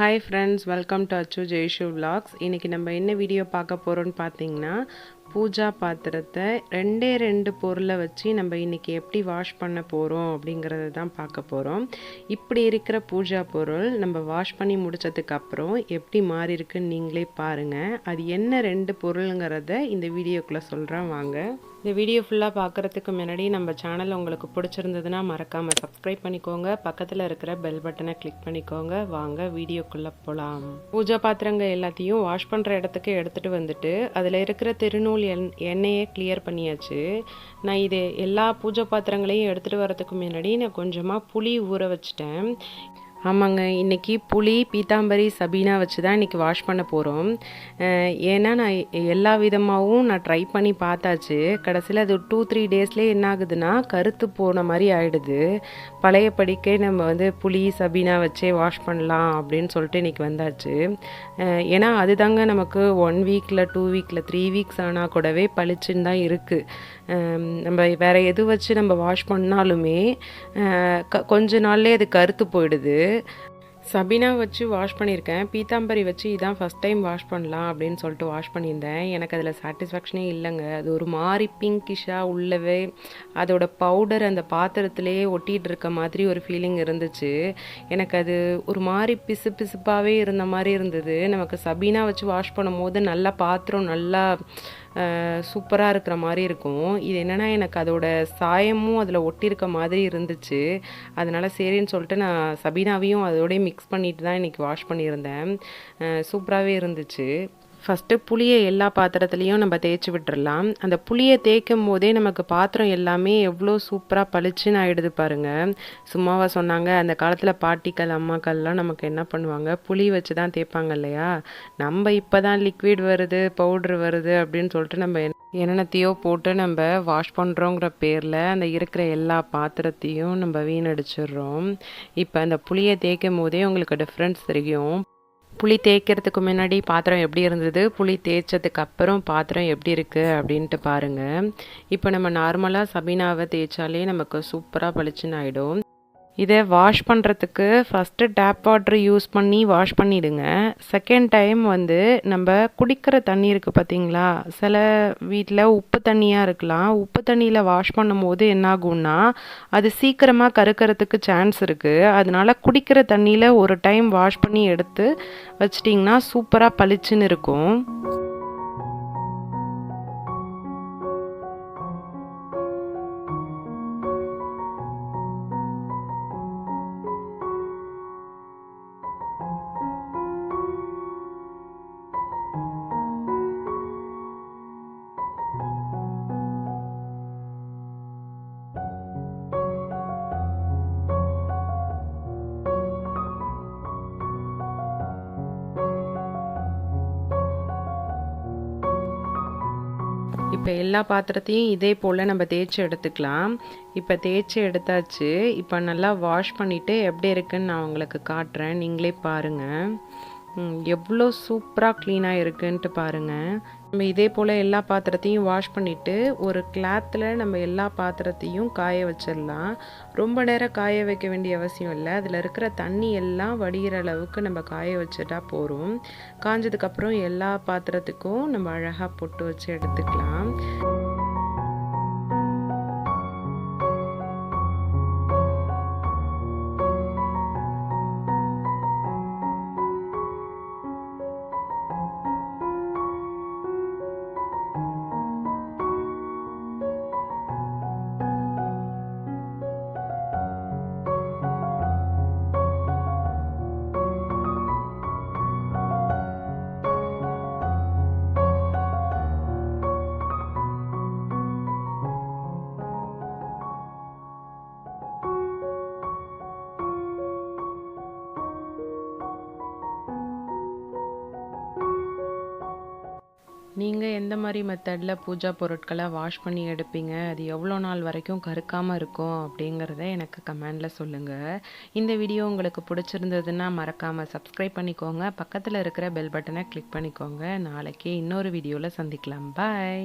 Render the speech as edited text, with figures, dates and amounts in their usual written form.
Hi friends, welcome to Achu Jaishu Vlogs. இன்னைக்கு நம்ம என்ன வீடியோ பார்க்க போறோம்னு பார்த்தீங்கன்னா பூஜா பாத்திரத்தை ரெண்டு பொருளை வச்சு நம்ம இன்னைக்கு எப்படி வாஷ் பண்ண போறோம் அப்படிங்கறத தான் பார்க்க போறோம். இப்படி இருக்கிற பூஜா பொருள் நம்ம வாஷ் பண்ணி முடிச்சதுக்கு அப்புறம் எப்படி மாறி இருக்குன்னு நீங்களே பாருங்க. அது என்ன ரெண்டு பொருள்ங்கறத இந்த வீடியோக்குள்ள சொல்றேன் வாங்க. இந்த வீடியோ ஃபுல்லாக பார்க்குறதுக்கு முன்னாடி நம்ம சேனல் உங்களுக்கு பிடிச்சிருந்ததுன்னா மறக்காமல் சப்ஸ்கிரைப் பண்ணிக்கோங்க. பக்கத்தில் இருக்கிற பெல் பட்டனை கிளிக் பண்ணிக்கோங்க. வாங்க வீடியோக்குள்ளே போகலாம். பூஜா பாத்திரங்கள் எல்லாத்தையும் வாஷ் பண்ணுற இடத்துக்கு எடுத்துகிட்டு வந்துட்டு அதில் இருக்கிற திருநூல் எண்ணெயை கிளியர் பண்ணியாச்சு. நான் இது எல்லா பூஜா பாத்திரங்களையும் எடுத்துகிட்டு வரதுக்கு முன்னாடி நான் கொஞ்சமாக புளி ஊற வச்சிட்டேன். ஆமாங்க, இன்றைக்கி புளி, பீத்தாம்பரி, சபீனா வச்சு தான் இன்றைக்கி வாஷ் பண்ண போகிறோம். ஏன்னா நான் எல்லா விதமாகவும் நான் ட்ரை பண்ணி பார்த்தாச்சு. கடைசியில் அது 2-3 டேஸ்லேயே என்ன ஆகுதுன்னா கருத்து போன மாதிரி ஆகிடுது. பழைய படிக்கை நம்ம புளி, சபீனா வச்சே வாஷ் பண்ணலாம் அப்படின்னு சொல்லிட்டு இன்றைக்கி வந்தாச்சு. ஏன்னா அது தாங்க நமக்கு 1 வீக்கில் 2 வீக்கில் 3 வீக்ஸ் ஆனால் கூடவே பளிச்சுன்னு தான் இருக்குது. நம்ம வேறு எது வச்சு நம்ம வாஷ் பண்ணாலுமே கொஞ்ச நாள்லேயே அது கருத்து போயிடுது. சபீனா வச்சு வாஷ் பண்ணியிருக்கேன். பீத்தாம்பரி வச்சு இதான் ஃபஸ்ட் டைம் வாஷ் பண்ணலாம் அப்படின்னு சொல்லிட்டு வாஷ் பண்ணியிருந்தேன். எனக்கு அதில் சாட்டிஸ்ஃபேக்ஷனே இல்லைங்க. அது ஒரு மாதிரி பிங்கிஷாக உள்ளவே அதோட பவுடர் அந்த பாத்திரத்துலேயே ஒட்டிகிட்டு இருக்க மாதிரி ஒரு ஃபீலிங் இருந்துச்சு. எனக்கு அது ஒரு மாதிரி பிசுப்பாகவே இருந்த மாதிரி இருந்தது. நமக்கு சபீனா வச்சு வாஷ் பண்ணும் போது நல்லா பாத்திரம் நல்லா சூப்பராக இருக்கிற மாதிரி இருக்கும். இது என்னென்னா எனக்கு அதோட சாயமும் அதில் ஒட்டியிருக்க மாதிரி இருந்துச்சு. அதனால் சரின்னு சொல்லிட்டு நான் சபீனாவையும் அதோடய மிக்ஸ் பண்ணிட்டு தான் இன்றைக்கி வாஷ் பண்ணியிருந்தேன். சூப்பராகவே இருந்துச்சு. ஃபஸ்ட்டு புளியை எல்லா பாத்திரத்துலேயும் நம்ம தேய்ச்சி விட்டுறலாம். அந்த புளியை தேய்க்கும் போதே நமக்கு பாத்திரம் எல்லாமே எவ்வளோ சூப்பராக பளிச்சுன்னு ஆகிடுது பாருங்கள். சும்மாவா சொன்னாங்க, அந்த காலத்தில் பாட்டிகள் அம்மாக்கள்லாம் நமக்கு என்ன பண்ணுவாங்க, புளி வச்சு தான் தேய்ப்பாங்க இல்லையா. நம்ம இப்போ தான் லிக்விட் வருது, பவுட்ரு வருது அப்படின்னு சொல்லிட்டு நம்ம என்னென்னத்தையோ போட்டு நம்ம வாஷ் பண்ணுறோங்கிற பேரில் அந்த இருக்கிற எல்லா பாத்திரத்தையும் நம்ம வீணடிச்சிடுறோம். இப்போ அந்த புளியை தேய்க்கும் போதே உங்களுக்கு டிஃப்ரென்ஸ் தெரியும். புளி தேய்க்கிறதுக்கு முன்னாடி பாத்திரம் எப்படி இருந்தது, புளி தேய்ச்சதுக்கு அப்புறம் பாத்திரம் எப்படி இருக்குது அப்படின்ட்டு பாருங்கள். இப்போ நம்ம நார்மலாக சபீனாவை தேய்ச்சாலே நமக்கு சூப்பராக பளிச்சுன்னு ஆகிடும். இதை வாஷ் பண்ணுறதுக்கு ஃபஸ்ட்டு டேப் வாட்ரு யூஸ் பண்ணி வாஷ் பண்ணிவிடுங்க. செகண்ட் டைம் நம்ம குடிக்கிற தண்ணி இருக்குது பார்த்தீங்களா, சில வீட்டில் உப்பு தண்ணியாக இருக்கலாம். உப்பு தண்ணியில் வாஷ் பண்ணும்போது என்னாகும்னா அது சீக்கிரமாக கருக்கிறதுக்கு சான்ஸ் இருக்குது. அதனால குடிக்கிற தண்ணியில் ஒரு டைம் வாஷ் பண்ணி எடுத்து வச்சிட்டிங்கன்னா சூப்பராக பளிச்சுன்னு இருக்கும். இப்போ எல்லா பாத்திரத்தையும் இதே போல் நம்ம தேய்ச்சி எடுத்துக்கலாம். இப்போ தேய்ச்சி எடுத்தாச்சு. இப்போ நல்லா வாஷ் பண்ணிவிட்டு எப்படி இருக்குன்னு நான் உங்களுக்கு காட்டுறேன், நீங்களே பாருங்கள். எவ்வளோ சூப்பராக க்ளீனாக இருக்குன்ட்டு பாருங்கள். நம்ம இதே போல் எல்லா பாத்திரத்தையும் வாஷ் பண்ணிவிட்டு ஒரு கிளாத்தில் நம்ம எல்லா பாத்திரத்தையும் காய வச்சிடலாம். ரொம்ப நேரம் காய வைக்க வேண்டிய அவசியம் இல்லை. அதில் இருக்கிற தண்ணி எல்லாம் வடிகிற அளவுக்கு நம்ம காய வச்சுட்டா போதும். காஞ்சதுக்கப்புறம் எல்லா பாத்திரத்துக்கும் நம்ம அழகாக பொட்டு வச்சு எடுத்துக்கலாம். நீங்கள் எந்த மாதிரி மெத்தடில் பூஜா பொருட்களை வாஷ் பண்ணி எடுப்பீங்க, அது எவ்வளோ நாள் வரைக்கும் கருக்காமல் இருக்கும் அப்படிங்கிறத எனக்கு கமெண்டில் சொல்லுங்கள். இந்த வீடியோ உங்களுக்கு பிடிச்சிருந்ததுன்னா மறக்காமல் சப்ஸ்கிரைப் பண்ணிக்கோங்க. பக்கத்தில் இருக்கிற பெல் பட்டனை கிளிக் பண்ணிக்கோங்க. நாளைக்கு இன்னொரு வீடியோவில் சந்திக்கலாம். பாய்.